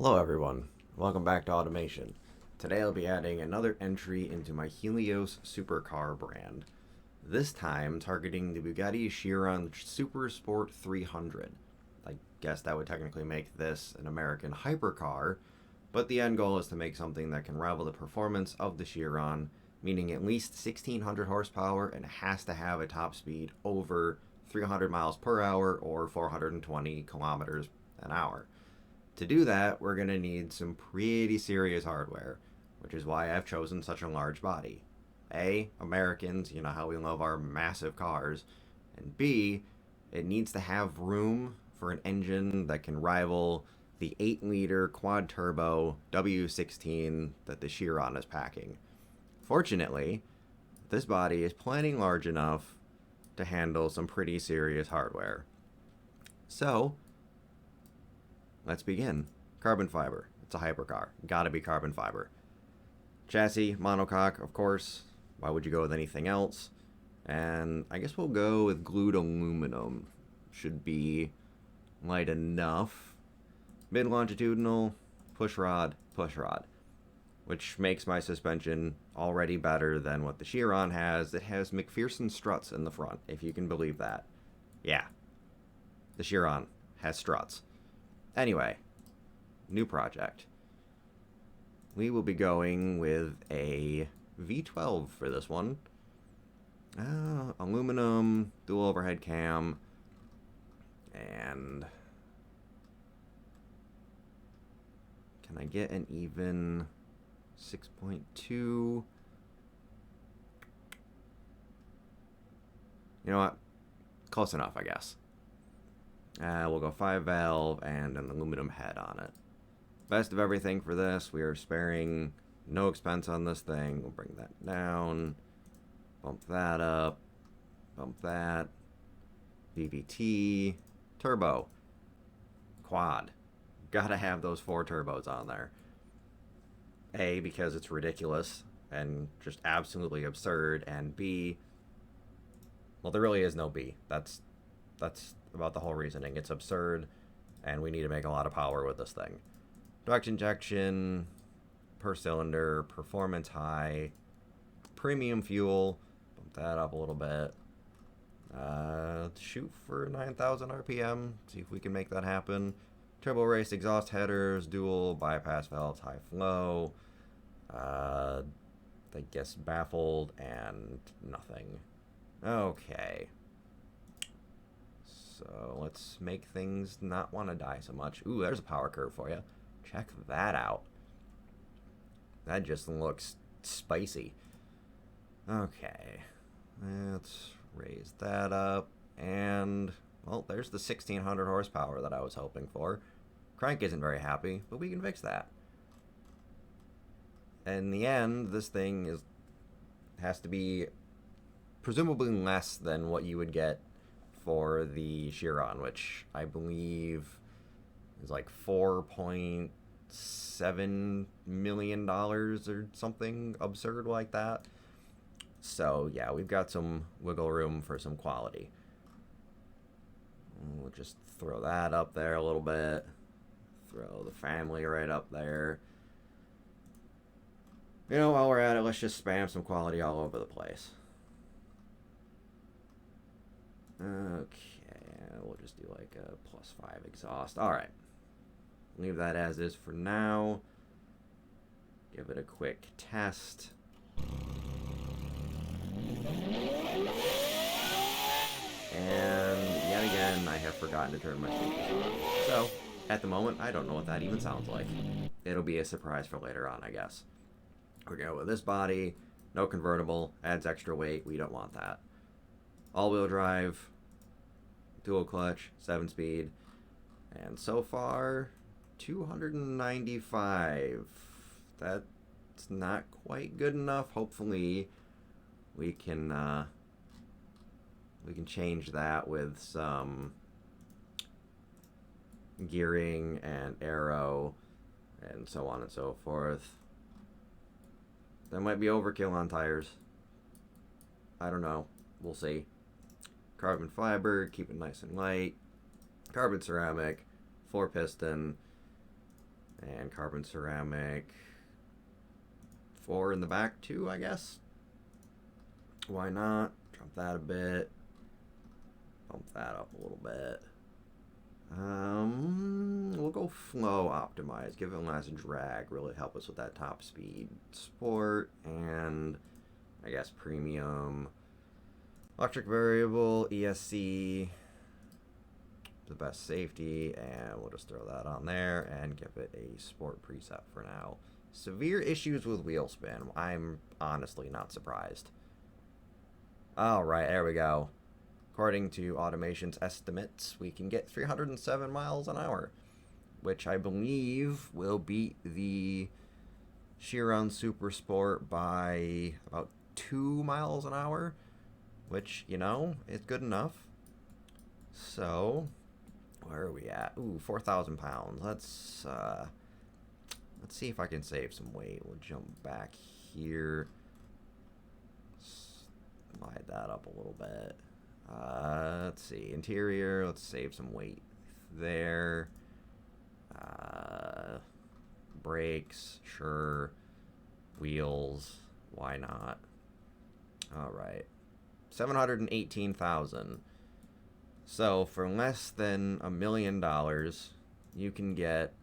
Hello everyone, welcome back to Automation. Today I'll be adding another entry into my Helios supercar brand. This time targeting the Bugatti Chiron Super Sport 300. I guess that would technically make this an American hypercar, but the end goal is to make something that can rival the performance of the Chiron, meaning at least 1600 horsepower, and it has to have a top speed over 300 miles per hour or 420 kilometers an hour. To do that, we're going to need some pretty serious hardware, which is why I've chosen such a large body. A, Americans, you know how we love our massive cars, and B, it needs to have room for an engine that can rival the 8-liter quad-turbo W16 that the Chiron is packing. Fortunately, this body is plenty large enough to handle some pretty serious hardware. So, let's begin. Carbon fiber. It's a hypercar. Gotta be carbon fiber. Chassis, monocoque, of course. Why would you go with anything else? And I guess we'll go with glued aluminum. Should be light enough. Mid-longitudinal, push rod, which makes my suspension already better than what the Chiron has. It has McPherson struts in the front, if you can believe that. Yeah, the Chiron has struts. Anyway, new project. We will be going with a V12 for this one. Aluminum, dual overhead cam, and can I get an even 6.2? You know what? Close enough, I guess. We'll go 5-valve and an aluminum head on it. Best of everything for this. We are sparing no expense on this thing. We'll bring that down. Bump that up. Bump that. VVT. Turbo. Quad. Gotta have those 4 turbos on there. A, because it's ridiculous and just absolutely absurd. And B, well, there really is no B. That's about the whole reasoning. It's absurd, and we need to make a lot of power with this thing. Direct injection, per cylinder, performance high, premium fuel, bump that up a little bit. Shoot for 9,000 RPM, see if we can make that happen. Turbo race exhaust headers, dual bypass valves, high flow. I guess baffled and nothing. Okay. So let's make things not want to die so much. Ooh, there's a power curve for you. Check that out. That just looks spicy. Okay. Let's raise that up. And, well, there's the 1600 horsepower that I was hoping for. Crank isn't very happy, but we can fix that. In the end, this thing has to be presumably less than what you would get for the Chiron, which I believe is like $4.7 million or something absurd like that. So yeah, we've got some wiggle room for some quality. We'll just throw that up there a little bit. Throw the family right up there. You know, while we're at it, let's just spam some quality all over the place. Okay, we'll just do like a +5 exhaust. Alright. Leave that as is for now. Give it a quick test. And yet again, I have forgotten to turn my speakers on. So, at the moment, I don't know what that even sounds like. It'll be a surprise for later on, I guess. We're going to go with this body. No convertible. Adds extra weight. We don't want that. All-wheel drive, dual clutch, 7-speed, and so far, 295. That's not quite good enough. Hopefully, we can change that with some gearing and aero, and so on and so forth. That might be overkill on tires. I don't know. We'll see. Carbon fiber, keep it nice and light. Carbon ceramic, 4-piston, And carbon ceramic. 4 in the back too, I guess. Why not? Jump that a bit. Bump that up a little bit. We'll go flow optimize. Give it less drag. Really help us with that top speed. Sport and I guess premium. Electric variable, ESC. The best safety, and we'll just throw that on there and give it a sport preset for now. Severe issues with wheel spin. I'm honestly not surprised. Alright, there we go. According to Automation's estimates, we can get 307 miles an hour, which I believe will beat the Chiron Super Sport by about 2 miles an hour, which, you know, is good enough. So, where are we at? Ooh, 4,000 pounds. Let's see if I can save some weight. We'll jump back here. Slide that up a little bit. Let's see. Interior. Let's save some weight there. Brakes. Sure. Wheels. Why not? Alright. 718,000. So for less than $1 million, you can get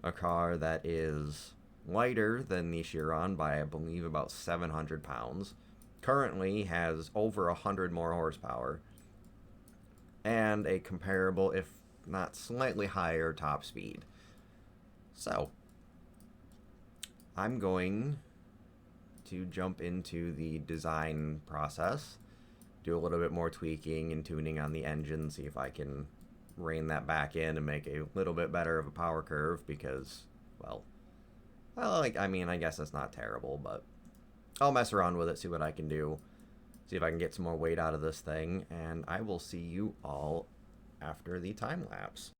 a car that is lighter than the Chiron by, I believe, about 700 pounds. Currently has over 100 more horsepower. And a comparable, if not slightly higher, top speed. So, I'm going to jump into the design process. Do a little bit more tweaking and tuning on the engine, see if I can rein that back in and make a little bit better of a power curve because, well, I mean, I guess that's not terrible, but I'll mess around with it, see what I can do, see if I can get some more weight out of this thing, and I will see you all after the time lapse.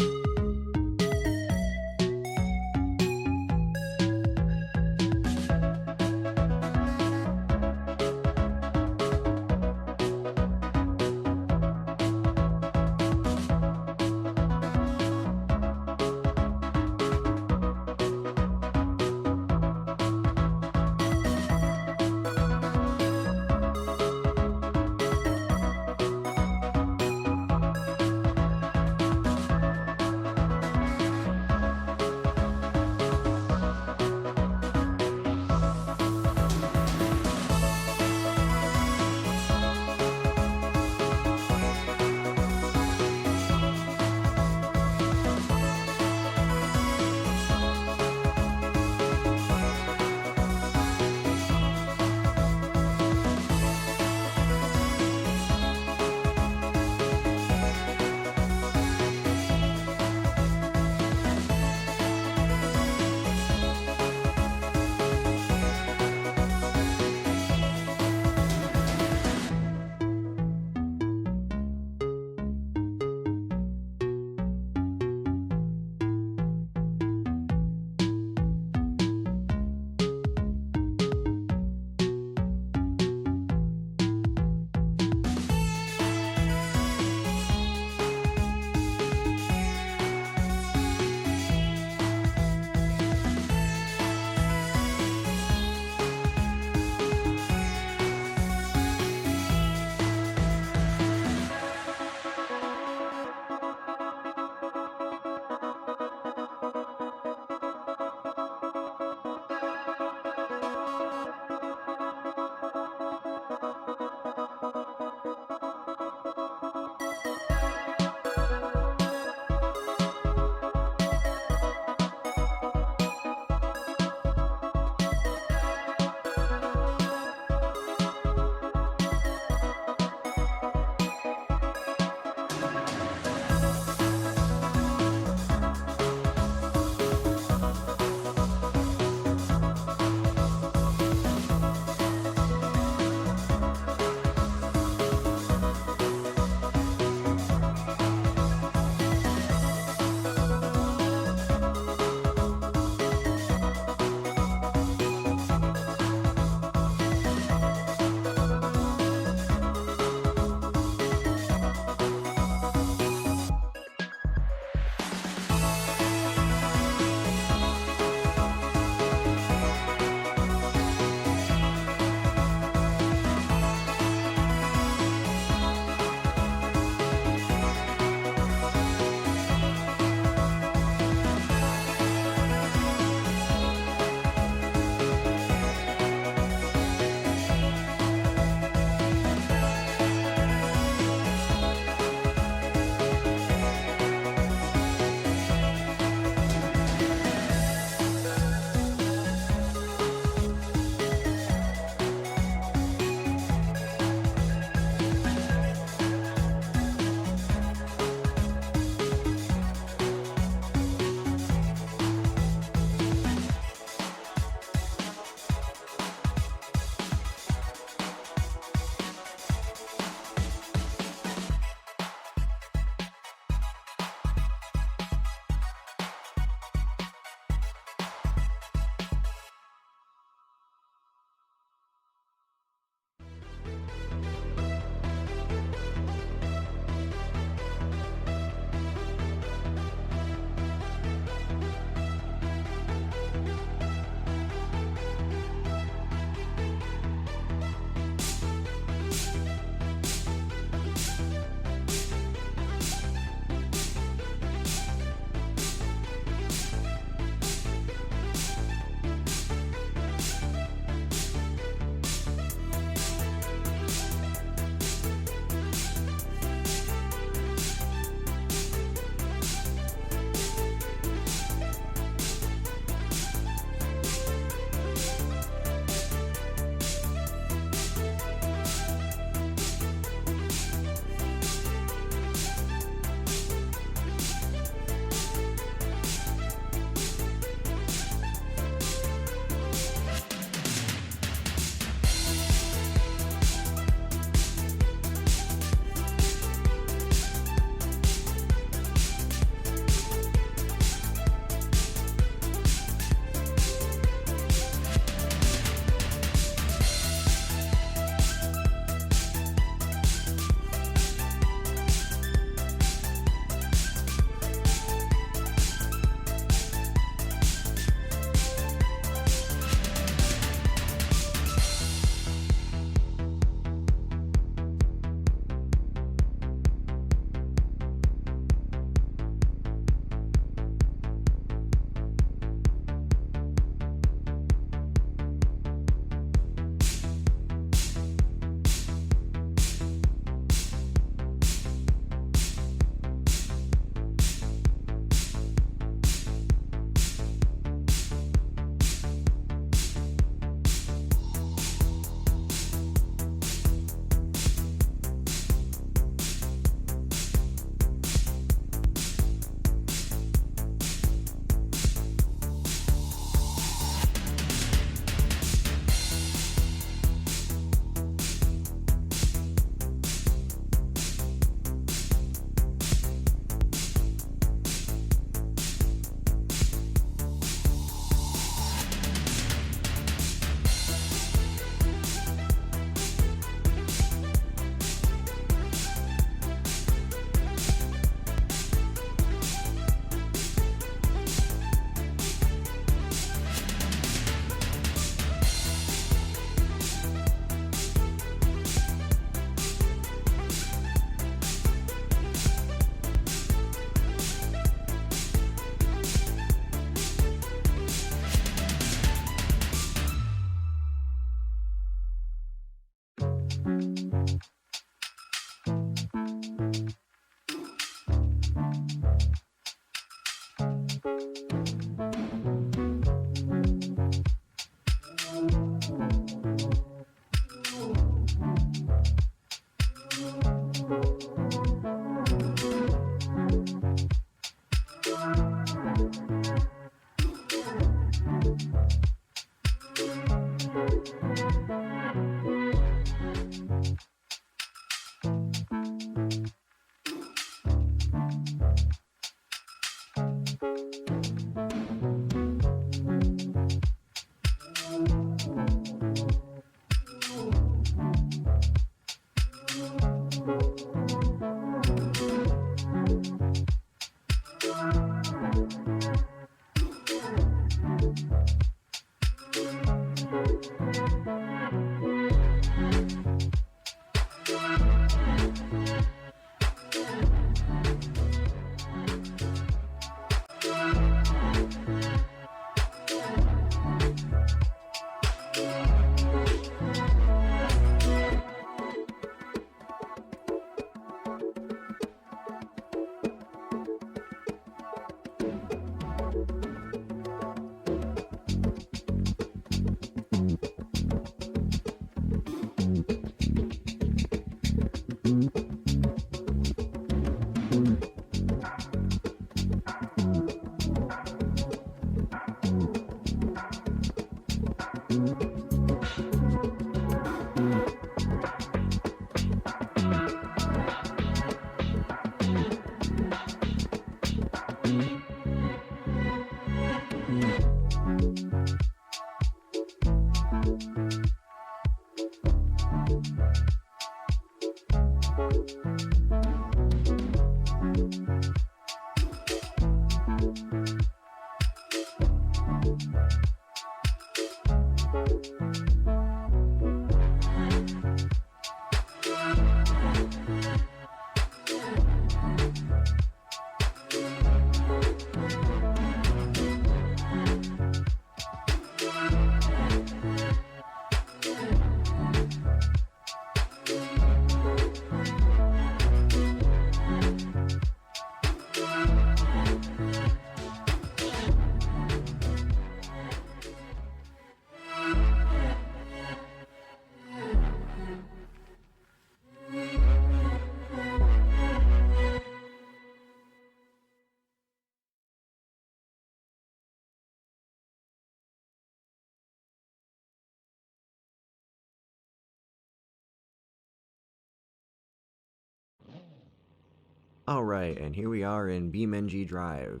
Alright, and here we are in BeamNG.Drive.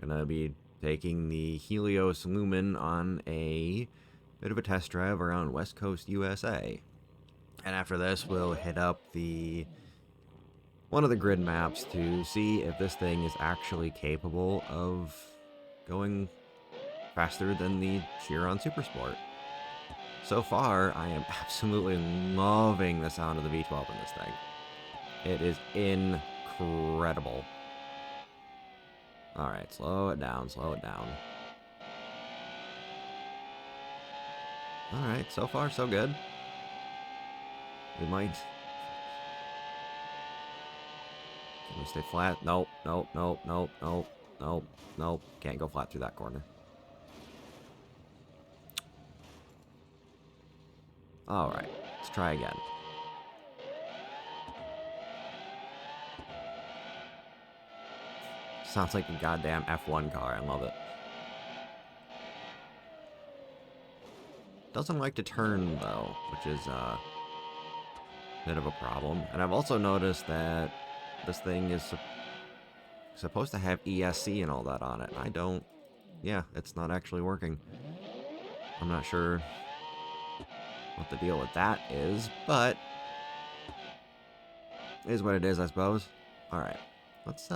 Gonna be taking the Helios Lumen on a bit of a test drive around West Coast, USA. And after this, we'll hit up one of the grid maps to see if this thing is actually capable of going faster than the Chiron Super Sport. So far, I am absolutely loving the sound of the V12 in this thing. It is incredible. Alright, slow it down, slow it down. Alright, so far so good. We might... Can we stay flat? Nope, nope, nope, nope, nope, nope, nope. Can't go flat through that corner. Alright, let's try again. Sounds like a goddamn F1 car, I love it. Doesn't like to turn, though, which is a bit of a problem. And I've also noticed that this thing is supposed to have ESC and all that on it. I don't... Yeah, it's not actually working. I'm not sure what the deal with that is, but... it is what it is, I suppose. Alright, let's,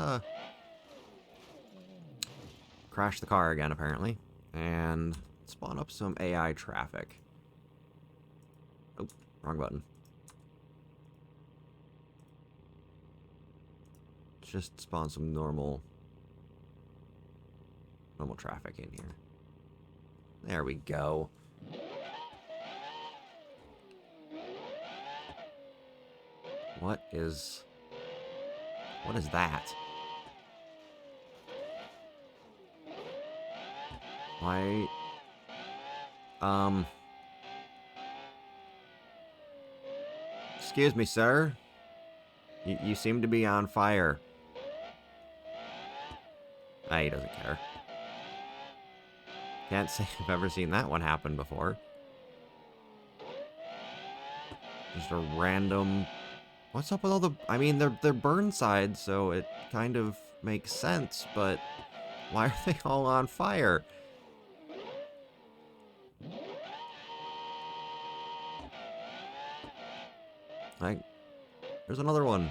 crash the car again, apparently. And spawn up some AI traffic. Oh, wrong button. Just spawn some normal traffic in here. There we go. What is that? Why? Excuse me, sir. You seem to be on fire. Ah, he doesn't care. Can't say I've ever seen that one happen before. Just a random... What's up with all the... I mean, they're Burnside, so it kind of makes sense, but why are they all on fire? Like, there's another one.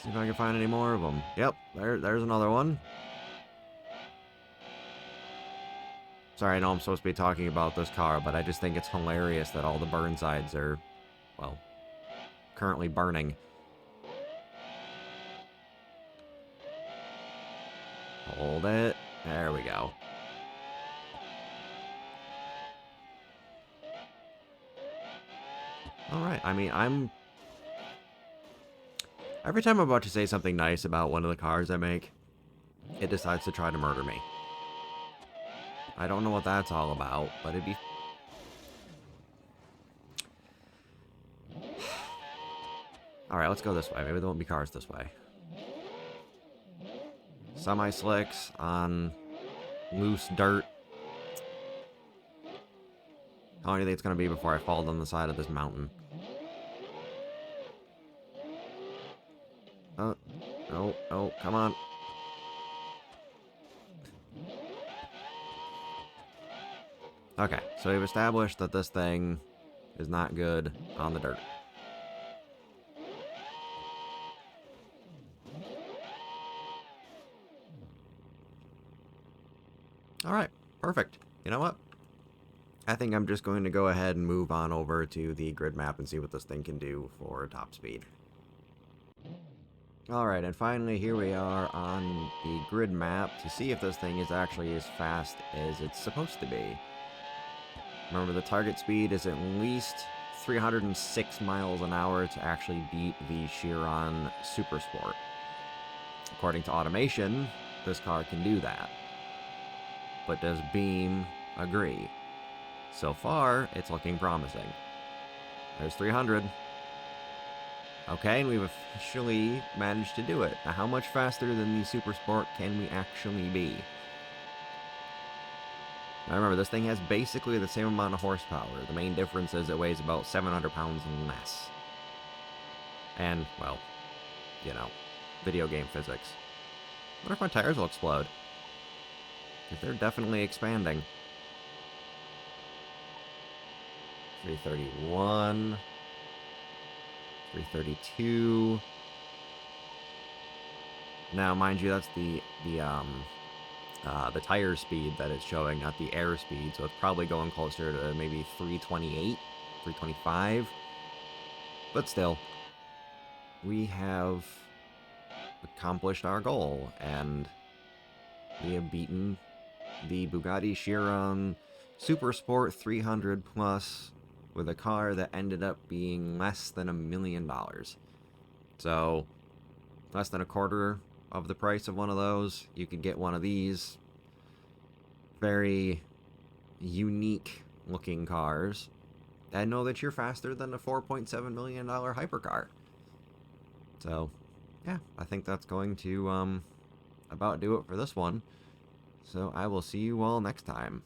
See if I can find any more of them. Yep, there's another one. Sorry, I know I'm supposed to be talking about this car, but I just think it's hilarious that all the Burnsides are, well, currently burning. Hold it. There we go. Alright, I mean, every time I'm about to say something nice about one of the cars I make, it decides to try to murder me. I don't know what that's all about, but it'd be... Alright, let's go this way. Maybe there won't be cars this way. Semi-slicks on loose dirt. How long do you think it's going to be before I fall down the side of this mountain? Oh, no, oh, come on. Okay, so we've established that this thing is not good on the dirt. Alright, perfect. You know what? I think I'm just going to go ahead and move on over to the grid map and see what this thing can do for top speed. Alright, and finally here we are on the grid map to see if this thing is actually as fast as it's supposed to be. Remember, the target speed is at least 306 miles an hour to actually beat the Chiron Super Sport. According to automation, this car can do that. But does Beam agree? So far, it's looking promising. There's 300. Okay, and we've officially managed to do it. Now, how much faster than the Super Sport can we actually be? Now remember, this thing has basically the same amount of horsepower. The main difference is it weighs about 700 pounds less. And, well, you know, video game physics. I wonder if my tires will explode. Because they're definitely expanding. 331... 332. Now, mind you, that's the tire speed that it's showing, not the air speed. So it's probably going closer to maybe 328, 325. But still, we have accomplished our goal, and we have beaten the Bugatti Chiron Super Sport 300 Plus with a car that ended up being less than $1 million. So, less than a quarter of the price of one of those. You could get one of these very unique looking cars and know that you're faster than a $4.7 million hypercar. So, yeah, I think that's going to about do it for this one. So I will see you all next time.